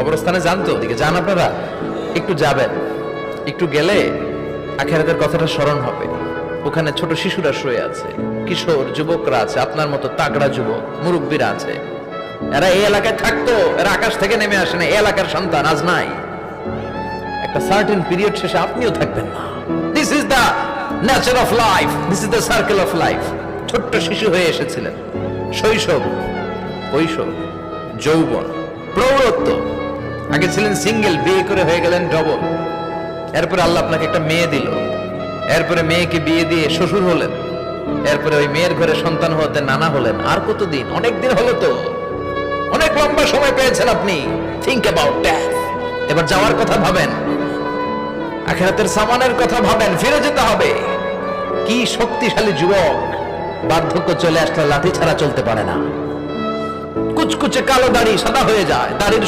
কবরস্থানে যান তো, ওদিকে যান আপনারা, একটু যাবেন, একটু গেলে আখিরাতের কথাটা স্মরণ হবে। ওখানে ছোট শিশুরা শুয়ে আছে, কিশোর যুবকরা আছে, আপনার মতো তাগড়া যুবক মুরব্বীরা আছে। এরা এই এলাকায় থাকতো, এরা আকাশ থেকে নেমে আসে না, এই এলাকার সন্তান আজ নাই। একটা সার্টেন পিরিয়ড শেষে আপনিও থাকবেন না। This is the nature of life, this is the circle of life. ছোট্ট শিশু হয়ে এসেছিলেন, শৈশব, কৈশোর, যৌবন, প্রৌঢ়ত্ব। আগে ছিলেন সিঙ্গেল, বিয়ে করে হয়ে গেলেন ডবল। এরপরে আল্লাহ আপনাকে একটা মেয়ে দিল, এরপরে মেয়েকে বিয়ে দিয়ে শ্বশুর হলেন, এরপরে ওই মেয়ের ঘরে সন্তান হতে নানা হলেন। আর কতদিন? অনেক দিন হলো তো, অনেক লম্বা সময় পেয়েছেন আপনি। Think about death. এবার যাওয়ার কথা ভাবেন, আখিরাতের সামানের কথা ভাবেন, ফিরে যেতে হবে। কি শক্তিশালী যুবক! বার্ধক্য চলে আসলে লাঠি ছাড়া চলতে পারে না। কুচকুচে কালো দাড়ি সাদা হয়ে যায়, দাড়ির